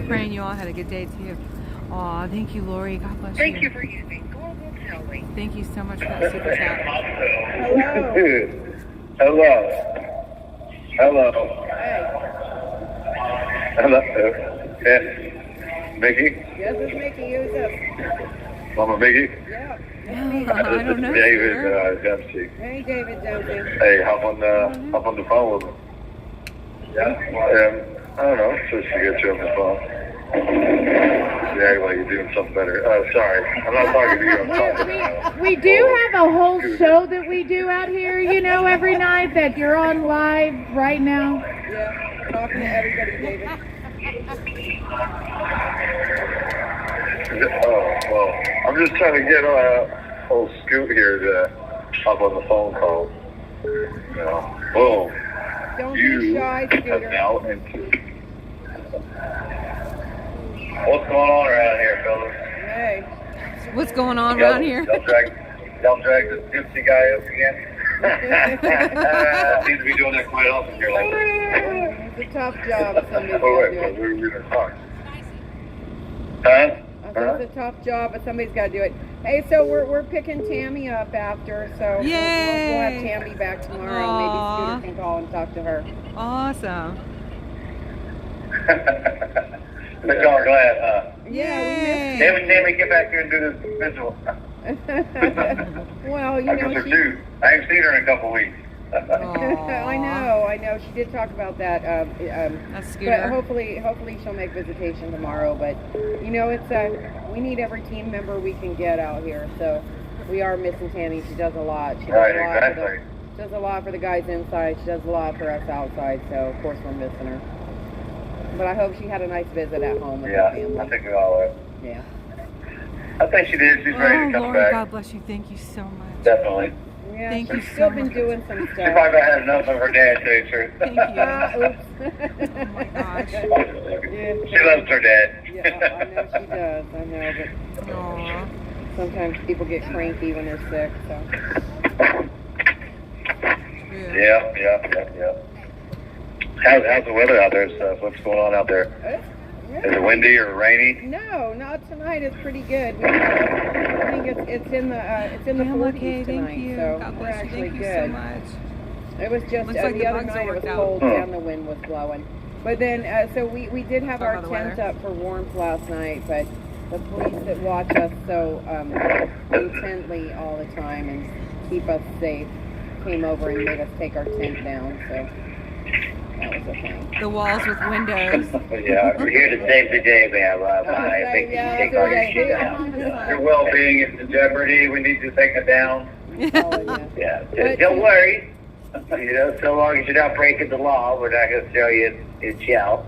praying you all had a good day too. Aw, thank you, Lori. God bless you. Thank you for using Global Telly. Thank you so much for the super chat. Hello. Hello. Hello. Yeah. Micky? Yes, it's Micky. Who's this? Mama Micky? Yeah. I don't know. David Dempsey. Hey, David Dempsey. Hey, hop on the phone with him. Yeah. I don't know. Just to get you on the phone. You act like you're doing something better. Sorry. I'm not talking to you. I'm talking to We do have a whole show that we do out here, you know, every night that you're on live right now. Yeah, talking to everybody, David. Oh, well, I'm just trying to get old Scoot here to hop on the phone call. You know, boom. Don't You be shy, have Scooter. now into... What's going on around here, fellas? Hey. What's going on around here? Y'all drag this Dempsey guy up again? Seems to be doing that quite often here lately. It's a tough job. Somebody's Oh, wait, got to but do we're it. going to talk. Huh? It's a tough job, but somebody's got to do it. Hey, so we're picking Tammy up after, so we'll have Tammy back tomorrow. Aww. Maybe Scooter can call and talk to her. Awesome. But y'all are glad, huh? Yeah, we missed Tammy, get back here and do this visual. Well, you I know, miss her too. I haven't seen her in a couple weeks. I know. She did talk about that. That's Scooter. But hopefully she'll make visitation tomorrow. But you know, it's we need every team member we can get out here. So we are missing Tammy. She does a lot. She does does a lot for the guys inside. She does a lot for us outside. So of course we're missing her. But I hope she had a nice visit at home with her family. I think we all are. Yeah. I think she did. She's ready to come Lori, back. God bless you. Thank you so much. Definitely. Yeah, Thank she's you still so been much. doing some She stuff. probably had enough of her dad too, sure. Thank you. Oops. Oh my gosh. She loves her dad. Yeah, I know she does. I know, but Aww. sometimes people get cranky when they're sick. So. Yeah. How's the weather out there and stuff? What's going on out there? Is it windy or rainy? No, not tonight. It's pretty good. I think it's in the 40s Okay, tonight. thank you. So God we're bless you. actually Thank you good. so much. It was just Looks like the the other bugs night are it was worked out. cold and the wind was blowing. But then so we did have Talk our about the tent weather. up for warmth last night, but the police that watch us so intently all the time and keep us safe came over and made us take our tent down. So that was a thing. The walls with windows. Yeah, we're here to save the day, man. I think you take all your shit down. Your well-being is in jeopardy. We need to take it down. Yeah, don't worry. You know, so long as you're not breaking the law, we're not going to throw you in jail.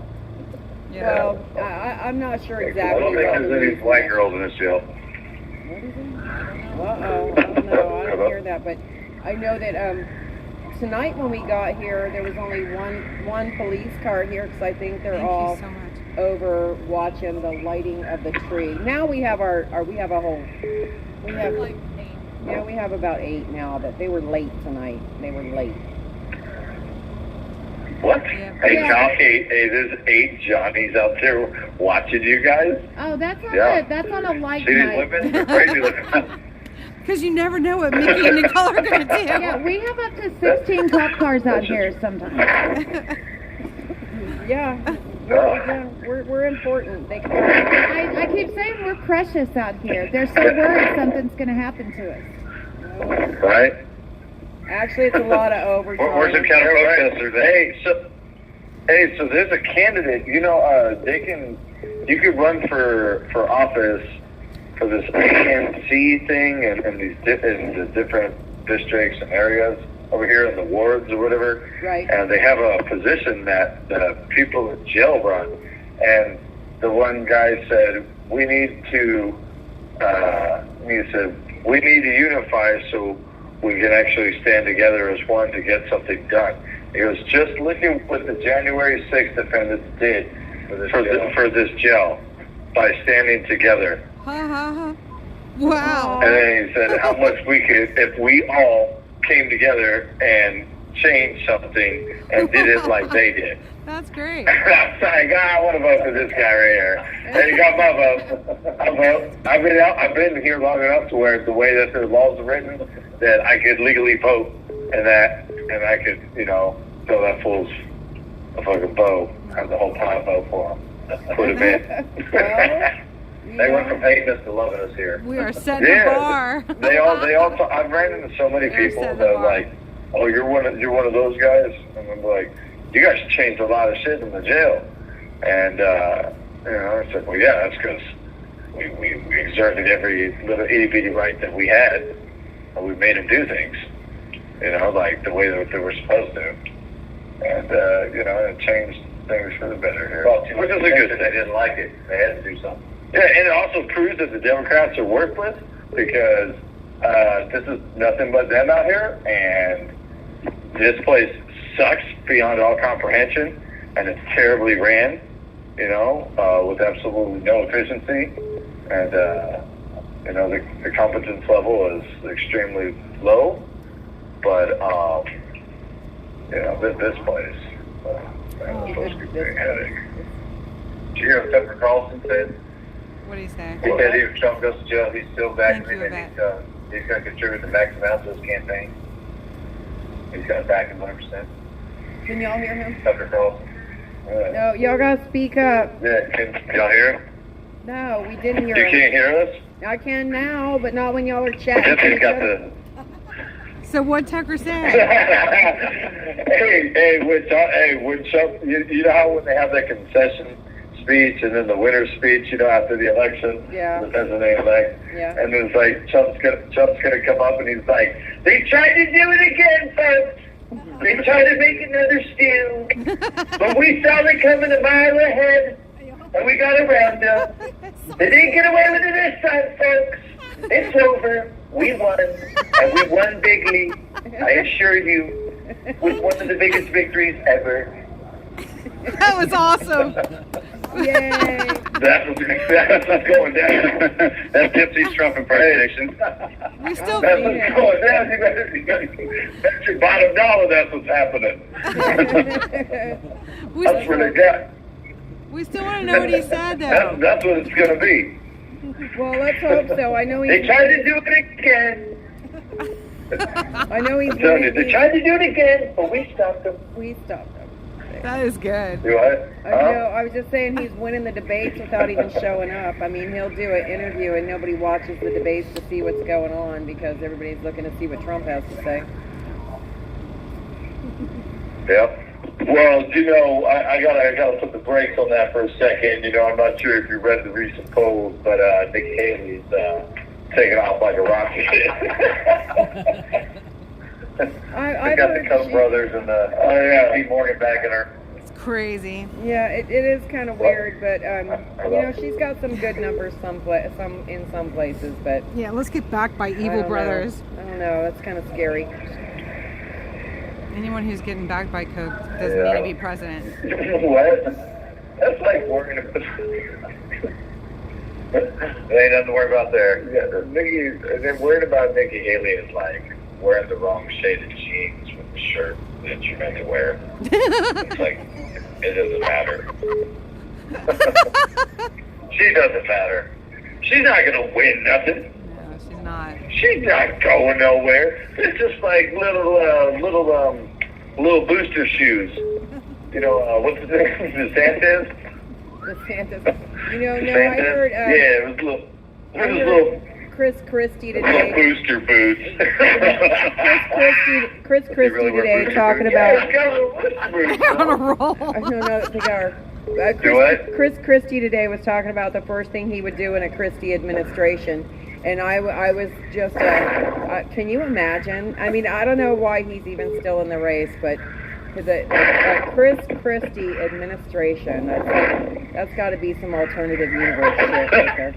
Yeah. Well, I'm not sure I exactly. don't think what there's the any reason white is. girls in this jail. Uh-oh, I don't know. I don't hear that, but I know that tonight when we got here, there was only one police car here because I think they're Thank all you so much. over watching the lighting of the tree. Now we have we have about 8 now, but they were late tonight. They were late. What? Yeah. Hey, John, hey, there's 8 Johnnies out there watching you guys. Oh, that's on that's on a light See these night. women? They're crazy looking. Because you never know what Micky and Nicole are going to do. Yeah, we have up to 16 cop cars out here sometimes. Yeah. We're important. I keep saying we're precious out here. They're so worried something's going to happen to us. Right? Actually, it's a lot of overtime. Where's the counter protesters? Hey, so there's a candidate. You know, you could run for office for this ANC thing and in the different districts and areas over here in the wards or whatever. Right. And they have a position that people in jail run. And the one guy said, we need to unify so we can actually stand together as one to get something done. He goes, just look at what the January 6th defendants did for this jail by standing together. Wow. And then he said how much we could, if we all came together and changed something and did it like they did. That's great. I'm like, I want to vote for this guy right here. And he got my vote. I vote. I've been here long enough to where the way that the laws are written, that I could legally vote, and I could, throw that fool's a fucking vote, have the whole time vote for him, put him in. Well, They went from hating us to loving us here. We are setting the bar. They all. I've ran into so many people that are like, "Oh, you're one of those guys," and I'm like, "You guys changed a lot of shit in the jail," and I said, "Well, yeah, that's because we exerted every little itty bitty right that we had, and we made them do things, like the way that they were supposed to, and it changed things for the better here, which is a good thing. They didn't like it; they had to do something." Yeah, and it also proves that the Democrats are worthless because this is nothing but them out here, and this place sucks beyond all comprehension, and it's terribly ran, with absolutely no efficiency, and the competence level is extremely low. But this place was supposed to be very headache. Did you hear what Tucker Carlson said? What do you say? He said if Trump goes to jail, he's still Thank backing you, him, and he's going to contribute the max amount to his campaign. He's going to back him 100%. can y'all hear him? Tucker Carlson. No, y'all gotta speak up. Yeah, can y'all hear him? No, we didn't hear You him. can't hear us? I can now, but not when y'all are chatting. Dempsey's got the... So what Tucker said? when Trump, you know how when they have that concession speech and then the winner speech, after the election, Yeah. the President-elect, Yeah. and it's like Trump's gonna come up and he's like, they tried to do it again, folks. They tried to make another stew, but we saw them coming a mile ahead, and we got around them. They didn't get away with it this time, folks. It's over. We won, and we won bigly. I assure you, with one of the biggest victories ever. That was awesome. Yay. That's what's going down. That's Dempsey's Trump impersonation. We still That's what's going down. That's your bottom dollar. That's what's happening. That's what they got. We still want to know what he said, though. That's what it's going to be. Well, let's hope so. I know They he's. tried to do it again. I know he's. I'm telling you, they tried to do it again, but we stopped them. We stopped him. That is good. Do what? I know. I was just saying he's winning the debates without even showing up. I mean, he'll do an interview and nobody watches the debates to see what's going on because everybody's looking to see what Trump has to say. Yep. Well, I gotta put the brakes on that for a second. I'm not sure if you read the recent polls, but Nicky Haley's taking off like a rocket. I got the Coen brothers and Pete Morgan backing her. It's crazy. Yeah, it is kind of weird, but she's got some good numbers in some places, but Yeah, let's get backed by I evil don't know. brothers. I don't know. That's kind of scary. Anyone who's getting backed by Coke doesn't need to be president. What? That's like worrying about. There ain't nothing to worry about there. Yeah, they're worried about Nicky Haley is like wearing the wrong shade of jeans with the shirt that you're meant to wear. It's like, it doesn't matter. She doesn't matter. She's not going to win nothing. No, she's not. She's not going nowhere. It's just like little booster shoes. What's his name? DeSantis? DeSantis. No, I heard. Yeah, it was little Chris Christy little today. booster boots. Chris Christy They really wear today booster talking boots? about. Yeah, it's got little booster boots. They're on a roll. I don't know if they are. Do what? Chris Christy today was talking about the first thing he would do in a Christie administration. And I was just, can you imagine? I mean, I don't know why he's even still in the race, but a Chris Christie administration, that's got to be some alternative universe shit right there.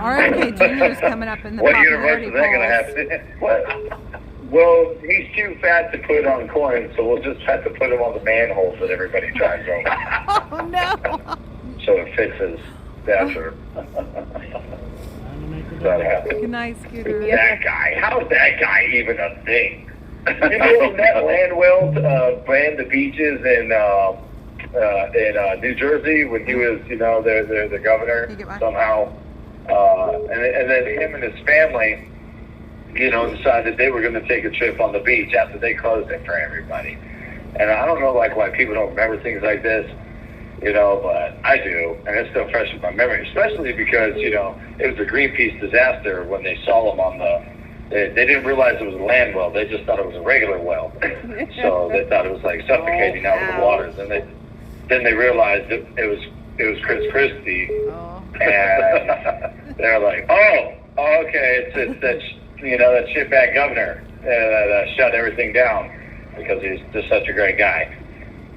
RFK Jr. is coming up in the What universe popularity is that going to happen? What? Well, he's too fat to put on coins, so we'll just have to put him on the manholes that everybody drives over. Oh, no. So it fits his stature. That happens. Good night, Scooter. Yeah. That guy, how's that guy even a thing? People that Landwell ran the beaches in New Jersey when he was, the governor somehow. And then him and his family, decided they were going to take a trip on the beach after they closed it for everybody. And I don't know, why people don't remember things like this, but I do, and it's still fresh in my memory, especially because, it was a Greenpeace disaster when they saw them on they didn't realize it was a land well. They just thought it was a regular well. So they thought it was suffocating out of the waters. And then they realized it was Chris Christy. Oh. And they're like, oh, okay, it's that that shitbag governor that shut everything down because he's just such a great guy.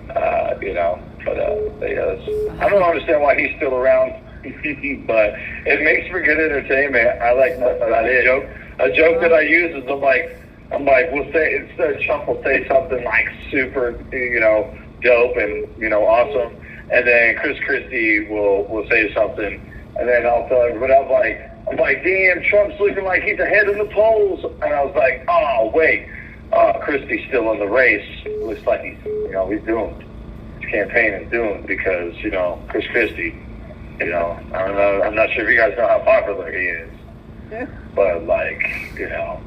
But I don't understand why he's still around, but it makes for good entertainment. I like a joke that I use is I'm like, we'll say, instead Trump will say something super, dope and, awesome. And then Chris Christy will say something, and then I'll tell everybody, I'm like, damn, Trump's looking like he's ahead in the polls. And I was like, oh, wait, Christie's still in the race. Looks like he's doomed. His campaign is doomed because, Chris Christie, I don't know, I'm not sure if you guys know how popular he is. But, yeah.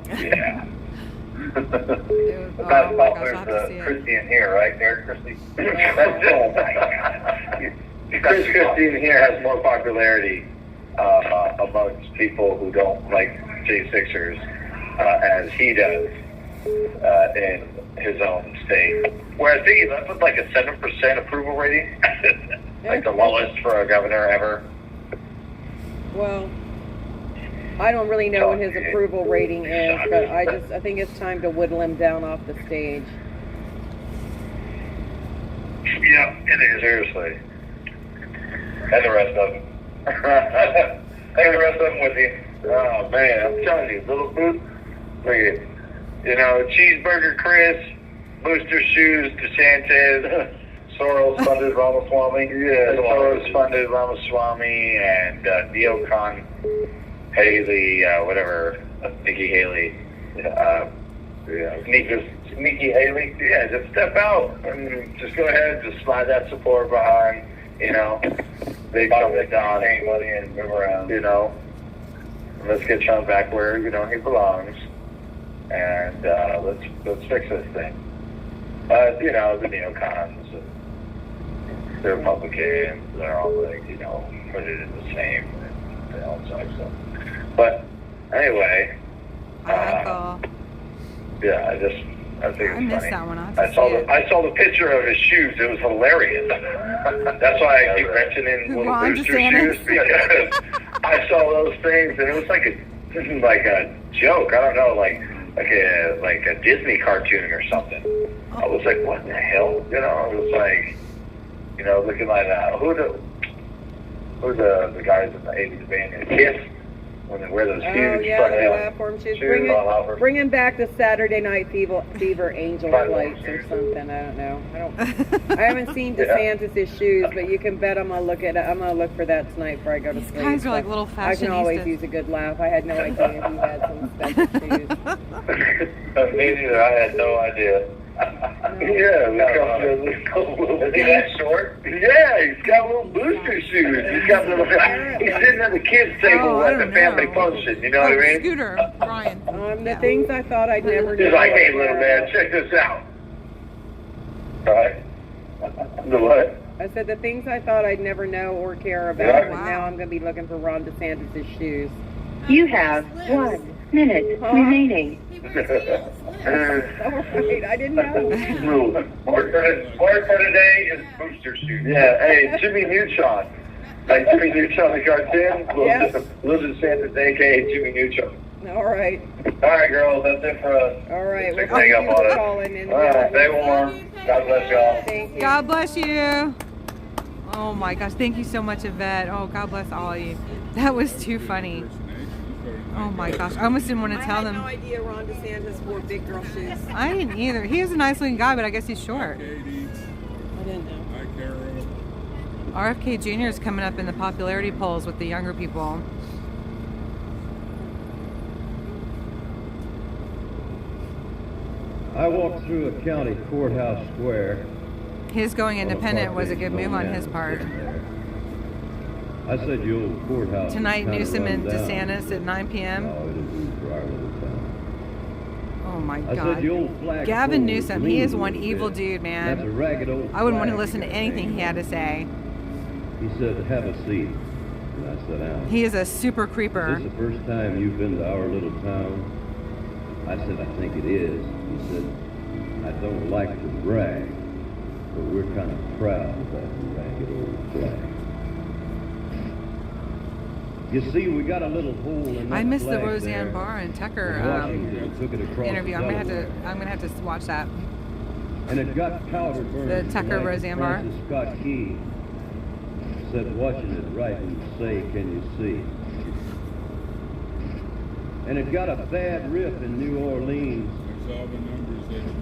About as popular as Christie in here, right, Derek Christie? Oh, my God. Chris Christie in here has more popularity amongst people who don't like J6ers as he does in his own state. Where I think he left with a 7% approval rating, the lowest for a governor ever. Well, I don't really know what his approval rating is, but I think it's time to whittle him down off the stage. Yeah, it is, seriously. And the rest of them. Take the rest of them with you. Oh, man, I'm telling you, little boot. Look at Cheeseburger Chris, Booster Shoes, DeSantis, Soros funded Ramaswamy. Yeah, Soros funded Ramaswamy, and Neocon Haley, Nicky Haley. Nicky Haley. Yeah, just step out and just go ahead, just slide that support behind, they dump it down, ain't money and move around, let's get Trump back where, he belongs, and let's fix this thing. But, the neocons, the Republicans, they're all put it in the same, and all that stuff. But, anyway, yeah, I think it's funny. I missed that one. I saw the picture of his shoes. It was hilarious. That's why I keep mentioning little booster shoes, because I saw those things and it was like a joke. I don't know, like a Disney cartoon or something. I was like, what in the hell? It was like, looking like who the guys in the 80s band Kiss. When they wear those huge platform shoes. Bringing back the Saturday Night Fever Angel flights or something. I don't know. I haven't seen DeSantis' shoes, but you can bet I'm gonna look for that tonight before I go to sleep. These guys are like little fashionistas. I can always use a good laugh. I had no idea he had some special shoes. Me neither. I had no idea. Yeah, is he that short? Yeah, he's got little booster shoes. He's got little. He's sitting at the kids' table at the family function. You know what I mean? Scooter, Brian. The things I thought I'd never know. He's like, hey, little man, check this out. Right? The what? I said the things I thought I'd never know or care about, and now I'm going to be looking for Ron DeSantis' shoes. You have 1 minute remaining. Wait, I didn't know. Word for today is booster shoes. Yeah, hey, Jimmy Neutron. Like Jimmy Neutron, the cartoon. Little DeSantis, a.k.a. Jimmy Neutron. All right. All right, girls, that's it for us. All right. We're hang up on it. All right, stay warm. God bless y'all. Thank you. God bless you. Oh my gosh, thank you so much, Yvette. Oh, God bless all of you. That was too funny. Oh my gosh, I almost didn't want to tell them. I had no idea Ron DeSantis wore big girl shoes. I didn't either. He was a nice looking guy, but I guess he's short. I didn't know. RFK Jr. is coming up in the popularity polls with the younger people. I walked through a county courthouse square. His going independent was a good move on his part. I said, "You old courthouse." Tonight, Newsom and down. DeSantis at 9 p.m. Oh, it'll do for our little town. Oh my I God. said, "The old flagpole Gavin Newsom, he is leaned a one little evil bit. dude, That's a man. ragged old I wouldn't want to flag listen to you got anything he had to say. He said, "Have a seat." And I sat down. He is a super Is creeper. this the first time you've been to our little town? I said, "I think it is." He said, "I don't like to brag, but we're kind of proud of that ragged old flag." You see, we got a little hole in that I missed the flag Roseanne there. Barr and Tucker When Washington took it across interview. the I'm gonna Delaware. have to watch that. And it got powder burned. The Tucker tonight. Roseanne Barr. Francis Scott Key said, "Watching it right and say, can you see?" And it got a bad rip in New Orleans.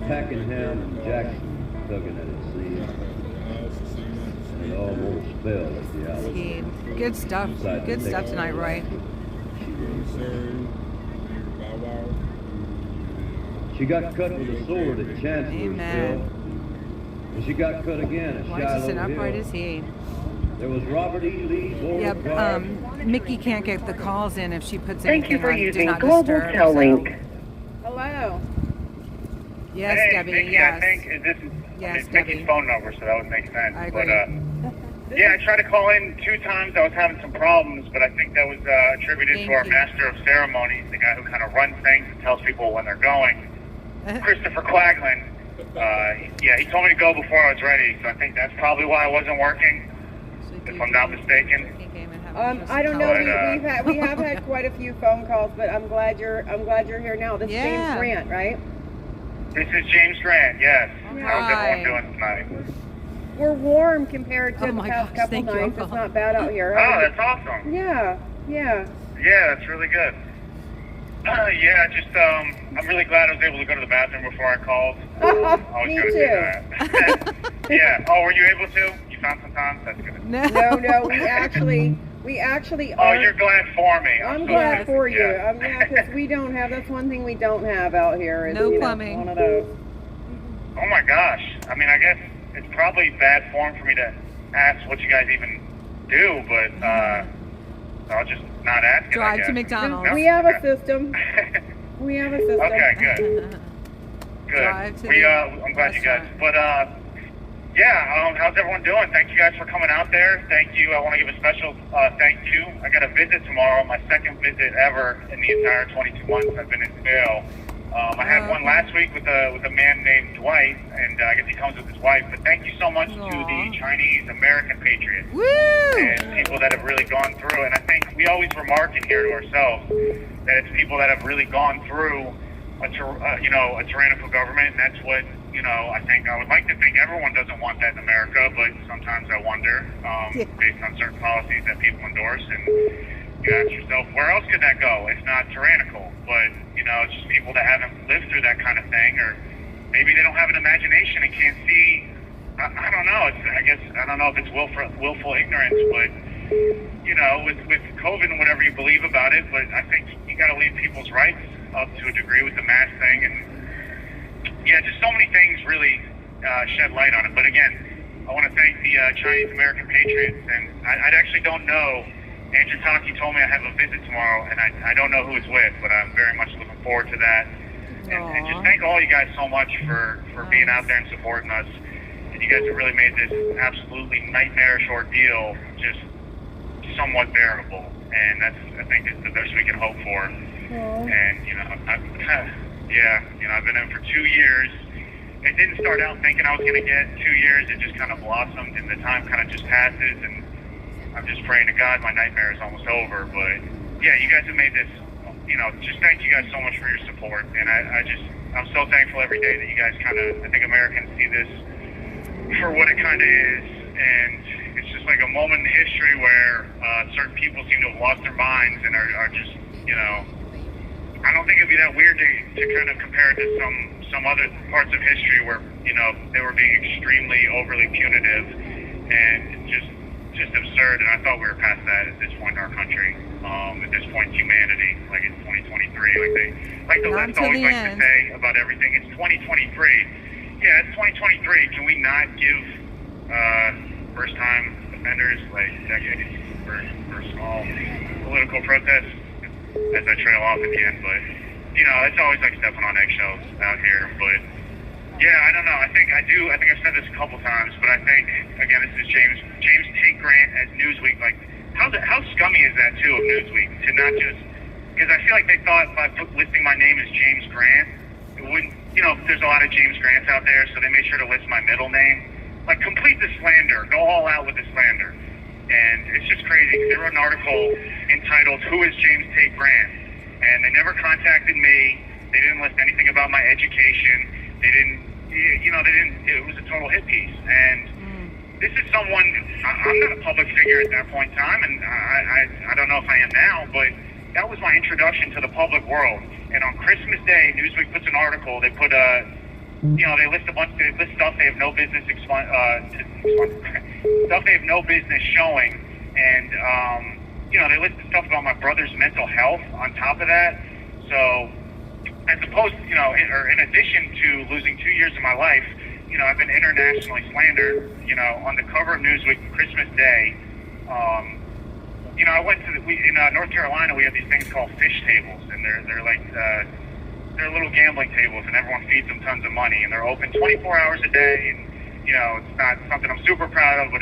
Packenham and Jackson tugging at its seams. And it almost fell at the He, Alamo. good stuff. Good stuff tonight, Roy. She got cut with a sword at Chancellorsville. Amen. And she got cut again at Why is he sitting Shiloh upright Hill. as he? There was Robert E. Lee, Beauregard. Yep. Micky can't get the calls in if she puts Thank you anything for on Do using Not Global Disturb. Tel So. Link. Hello. Yes, Hey, Debbie. Micky, Yes. I think this is Yes, it's Micky's Debbie. phone number, so that would make sense. I agree. But yeah, I tried to call in 2 times. I was having some problems, but I think that was attributed Thank to our you. master of ceremonies, the guy who kind of runs things and tells people when they're going. Christopher Quaglin. Yeah, he told me to go before I was ready, so I think that's probably why I wasn't working, if I'm not mistaken. I don't know. But, We have had quite a few phone calls, but I'm glad you're here now. This is Yeah. James Grant, right? This is James Grant, yes. How's Hi. everyone doing tonight? We're warm compared to Oh the my past gosh, couple thank you, nights. Uncle. It's not bad out here. Oh, that's awesome. Yeah. Yeah, that's really good. Yeah, just I'm really glad I was able to go to the bathroom before I called. I was Me gonna do too. that. Yeah. Oh, were you able to? You found some time? That's good. No, we actually Oh, are. you're glad for me. I'm so glad good. for you. Yeah. Because we don't have. That's one thing we don't have out here. Is, No you know, plumbing. one of those. Oh my gosh. I mean, I guess it's probably bad form for me to ask what you guys even do, but I'll just not ask it. I Drive guess. to McDonald's. We have a system. We have a system. Okay, good. Good. Drive to the I'm glad you guys. restaurant. But yeah, how's everyone doing? Thank you guys for coming out there. Thank you. I want to give a special thank you. I got a visit tomorrow, my second visit ever in the entire 22 months I've been in Vail. I had one last week with a man named Dwight, and I guess he comes with his wife. But thank you so much to the Chinese American patriots Woo! and people that have really gone through. And I think we always remark in here to ourselves that it's people that have really gone through a tyrannical government. And that's what I think. I would like to think everyone doesn't want that in America, but sometimes I wonder, based on certain policies that people endorse, and you ask yourself, where else could that go? It's not tyrannical, but it's just people that haven't lived through that kind of thing, or maybe they don't have an imagination and can't see. I don't know. I guess I don't know if it's willful ignorance, but with COVID and whatever you believe about it, but I think you got to leave people's rights up to a degree with the mask thing, and yeah, just so many things really shed light on it. But again, I want to thank the Chinese American patriots, and I actually don't know. Andrew Taki told me I have a visit tomorrow, and I don't know who it's with, but I'm very much looking forward to that. And just thank all you guys so much for being out there and supporting us. And you guys have really made this absolutely nightmarish ordeal just somewhat bearable. And I think it's the best we can hope for. And, I've been in for 2 years. It didn't start out thinking I was going to get 2 years. It just kind of blossomed, and the time kind of just passes, and I'm just praying to God my nightmare is almost over. But yeah, you guys have made this, just thank you guys so much for your support. And I'm so thankful every day that you guys I think Americans see this for what it kind of is. And it's just like a moment in history where certain people seem to have lost their minds and are just, I don't think it'd be that weird to kind of compare it to some other parts of history where, they were being extremely overly punitive and just just absurd, and I thought we were past that at this point in our country. At this point in humanity, like it's 2023, like the Not left till always the likes end. to say about everything. It's 2023. Yeah, it's 2023. Can we not give first-time offenders like decades for small political protests? As I trail off at the end, but it's always like stepping on eggshells out here. But yeah, I don't know. I think I've said this a couple times, but I think again, this is James Tate Grant as Newsweek. Like, how scummy is that too of Newsweek to not just, because I feel like they thought by listing my name as James Grant, it wouldn't. There's a lot of James Grants out there, so they made sure to list my middle name. Like, complete the slander. Go all out with the slander. And it's just crazy. They wrote an article entitled "Who is James Tate Grant?" and they never contacted me. They didn't list anything about my education. They didn't. It was a total hit piece. And this is someone. I'm not a public figure at that point in time, and I don't know if I am now, but that was my introduction to the public world. And on Christmas Day, Newsweek puts an article. They put they list stuff they have no business stuff they have no business showing, and they list stuff about my brother's mental health on top of that. So, as opposed, or in addition to losing 2 years of my life, I've been internationally slandered. On the cover of Newsweek, Christmas Day. I went to in North Carolina. We have these things called fish tables, and they're like. They're little gambling tables, and everyone feeds them tons of money, and they're open 24 hours a day. And it's not something I'm super proud of, but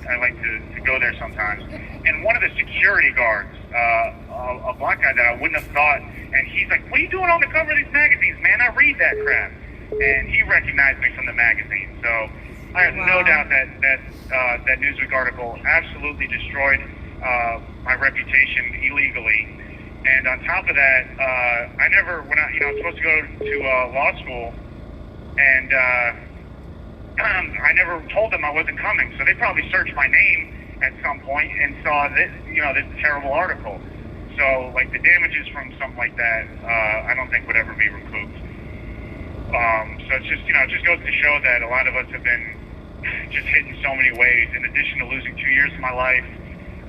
I like to go there sometimes. And one of the security guards, a black guy that I wouldn't have thought, and he's like, "What are you doing on the cover of these magazines, man? I read that crap." And he recognized me from the magazine. So I have no doubt that Newsweek article absolutely destroyed my reputation illegally. And on top of that, I was supposed to go to law school, and I never told them I wasn't coming. So they probably searched my name at some point and saw this terrible article. So, like, the damages from something like that, I don't think would ever be recouped. So it's just, it just goes to show that a lot of us have been just hit in so many ways. In addition to losing 2 years of my life,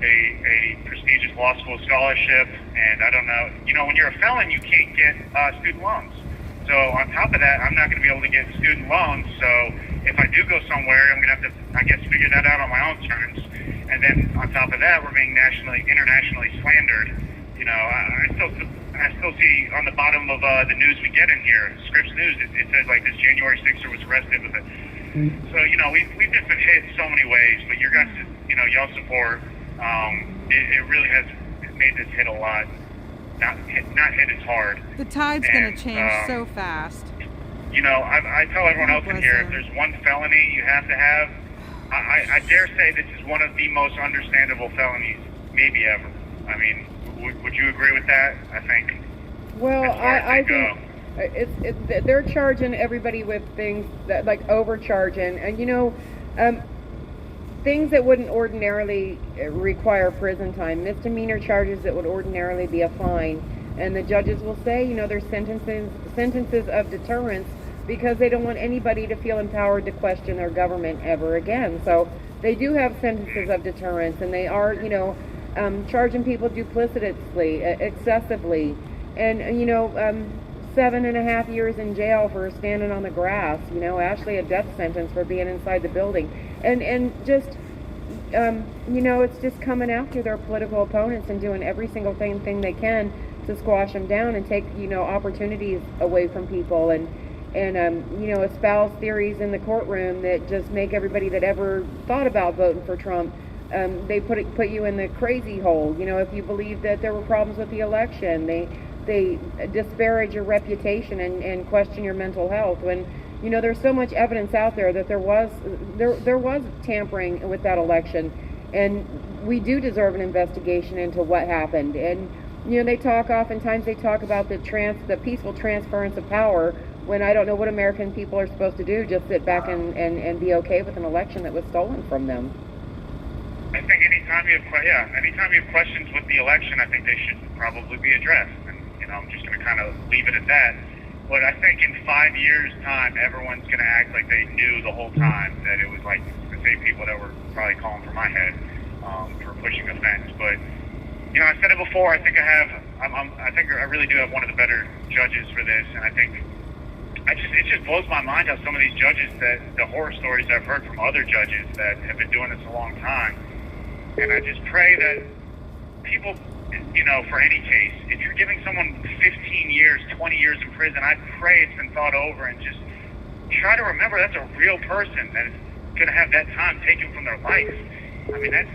a prestigious law school scholarship, and I don't know, when you're a felon, you can't get student loans. So on top of that, I'm not going to be able to get student loans. So if I do go somewhere, I'm going to have to, I guess, figure that out on my own terms. And then on top of that, we're being internationally slandered. I still see on the bottom of the news we get in here, Scripps News, it says like this January 6er was arrested with it. So we've just been hit so many ways, but your guys, y'all support. It really has made this hit a lot. Not hit as hard. The tide's going to change so fast. I tell everyone else in here, if there's one felony you have to have, I dare say this is one of the most understandable felonies maybe ever. I mean, would you agree with that? I think. Well, I think they're charging everybody with things that, like, overcharging, and things that wouldn't ordinarily require prison time, misdemeanor charges that would ordinarily be a fine, and the judges will say, there's sentences of deterrence because they don't want anybody to feel empowered to question their government ever again. So they do have sentences of deterrence, and they are, charging people duplicitously, excessively, and 7.5 years in jail for standing on the grass. Actually a death sentence for being inside the building, and just it's just coming after their political opponents and doing every single thing they can to squash them down and take opportunities away from people, and espouse theories in the courtroom that just make everybody that ever thought about voting for Trump. They put you in the crazy hole. If you believe that there were problems with the election, they disparage your reputation and question your mental health. When there's so much evidence out there that there was tampering with that election, and we do deserve an investigation into what happened. And oftentimes they talk about the peaceful transference of power, when I don't know what American people are supposed to do, just sit back and be okay with an election that was stolen from them. I think anytime you have questions with the election, I think they should probably be addressed. And I'm just going to kind of leave it at that. But I think in 5 years' time, everyone's going to act like they knew the whole time that it was like the same people that were probably calling for my head. for pushing a fence. But you know, I said it before. I think I really do have one of the better judges for this, and I think it just blows my mind how some of these judges, that the horror stories I've heard from other judges that have been doing this a long time, and I just pray that people, you know, for any case, if you're giving someone 15 years, 20 years in prison, I pray it's been thought over, and just try to remember that's a real person that is going to have that time taken from their life. I mean, that's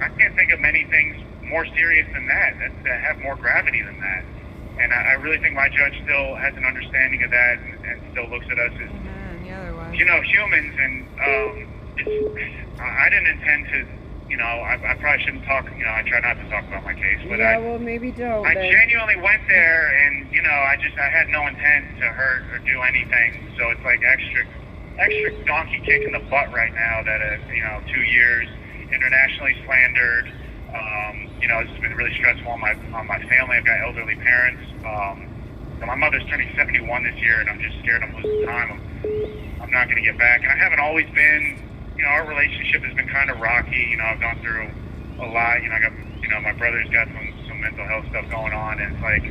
I can't think of many things more serious than that have more gravity than that. And I really think my judge still has an understanding of that, and still looks at us as, you know, humans. And I didn't intend to, you know, I probably shouldn't talk, you know, I try not to talk about my case. But well, maybe don't. I genuinely went there, and, you know, I had no intent to hurt or do anything. So it's like extra donkey kick in the butt right now that, you know, 2 years, internationally slandered. You know, it's been really stressful on my family. I've got elderly parents. So my mother's turning 71 this year, and I'm just scared I'm losing time. I'm not going to get back. And I haven't always been, you know, our relationship has been kind of rocky. You know, I've gone through a lot. You know, I got, you know, my brother's got some mental health stuff going on, and it's like,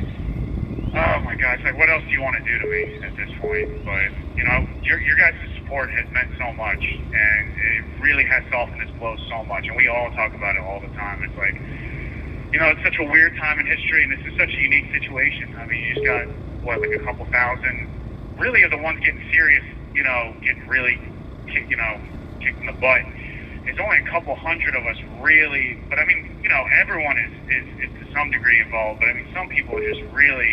oh my gosh, like, what else do you want to do to me at this point? But, you know, your guys' support has meant so much, and it really has softened this blow so much, and we all talk about it all the time. It's like, you know, it's such a weird time in history, and this is such a unique situation. I mean, you just got, what, like a couple thousand, really are the ones getting serious, you know, getting really, kicked in the butt. There's only a couple hundred of us really, but I mean, you know, everyone is to some degree involved, but I mean, some people are just really,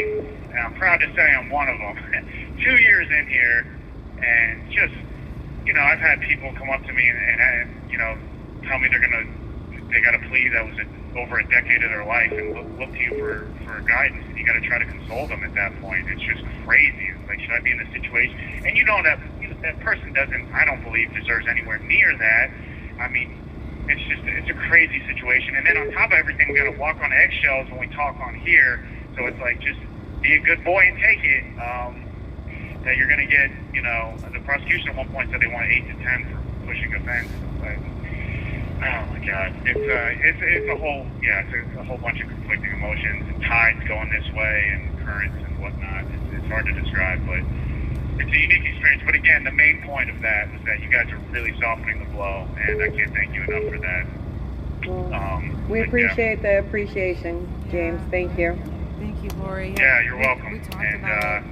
and I'm proud to say I'm one of them, 2 years in here, and just, you know, I've had people come up to me and you know, tell me they got a plea that was over a decade of their life, and look to you for guidance, and you got to try to console them at that point. It's just crazy. It's like, should I be in this situation? And you know that person doesn't, I don't believe, deserves anywhere near that. I mean, it's a crazy situation. And then on top of everything, we got to walk on eggshells when we talk on here. So it's like, just be a good boy and take it. That you're going to get, you know, the prosecution at one point said they want 8 to 10 for pushing a fence. But, oh my God, it's a whole bunch of conflicting emotions, and tides going this way, and currents and whatnot. It's hard to describe, but it's a unique experience. But again, the main point of that was that you guys are really softening the blow, and I can't thank you enough for that. Well, we appreciate the appreciation, James. Thank you. Thank you, Lori. Yeah, you're welcome. We talked about it.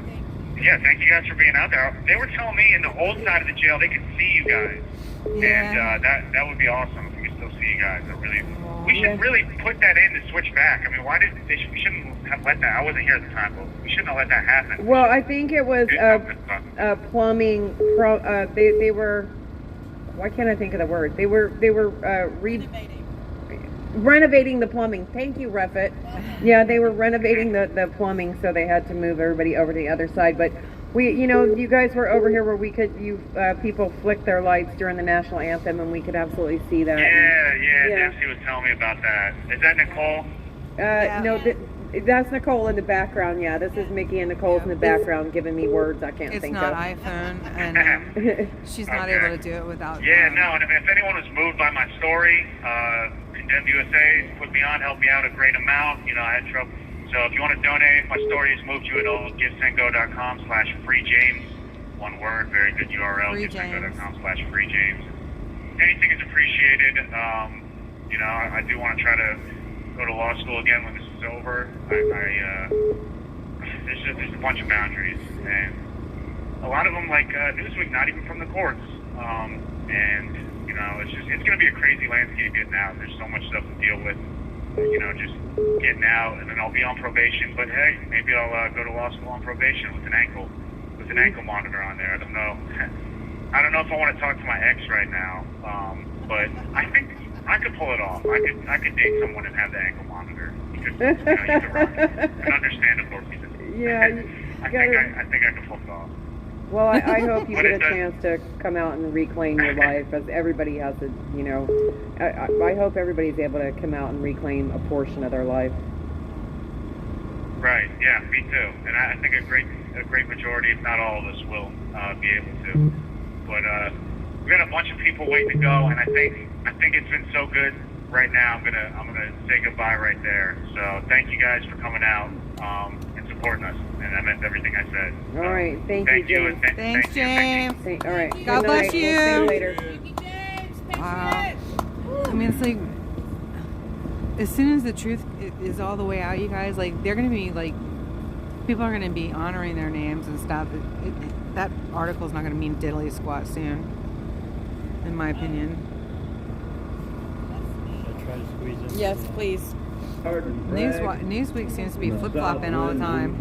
Yeah, thank you guys for being out there. They were telling me in the old side of the jail they could see you guys, and that would be awesome if we could still see you guys. We should really put that in to switch back. I mean, we shouldn't have let that. I wasn't here at the time, but we shouldn't have let that happen. Well, I think it was plumbing. They were. Why can't I think of the word? They were renovating the plumbing. Thank you, Ruffet. Yeah, they were renovating the plumbing, so they had to move everybody over to the other side. But you guys were over here where we could, people flick their lights during the national anthem, and we could absolutely see that. Yeah. Dempsey was telling me about that. Is that Nicole? No, that's Nicole in the background. Yeah, this is Micky, and Nicole's in the background giving me words I can't think of. It's not iPhone, and she's not able to do it without. Yeah, no, and if anyone was moved by my story, Condemned USA put me on, helped me out a great amount. You know, I had trouble. So if you want to donate, if my story has moved you at all, givesendgo.com/freejames. One word, very good URL, givesendgo.com/freejames. Anything is appreciated. You know, I do want to try to go to law school again when this is over. There's a bunch of boundaries, and a lot of them, like Newsweek, not even from the courts. And you know, it's going to be a crazy landscape getting out. There's so much stuff to deal with. You know, just getting out, and then I'll be on probation. But hey, maybe I'll go to law school on probation with an ankle monitor on there. I don't know. I don't know if I want to talk to my ex right now, but I think I could pull it off. I could date someone and have the ankle monitor. You could rock it. And understand it for me. Yeah, I think I could pull it off. Well, I hope you get a chance to come out and reclaim your life, because everybody has to, you know, I hope everybody's able to come out and reclaim a portion of their life. Right, yeah, me too. And I think a great majority, if not all of us, will be able to. But we got a bunch of people waiting to go, and I think it's been so good right now, I'm gonna say goodbye right there. So thank you guys for coming out and supporting us, and I meant everything I said. All right, thank you, James. and Thanks, thank you, Micky. James. All right. God Good bless night. you. We'll see you later. Wow. I mean, it's like, as soon as the truth is all the way out, you guys, like, they're going to be, like, people are going to be honoring their names and stuff. That article is not going to mean diddly squat soon, in my opinion. Yes, please. Newsweek seems to be flip-flopping all the time.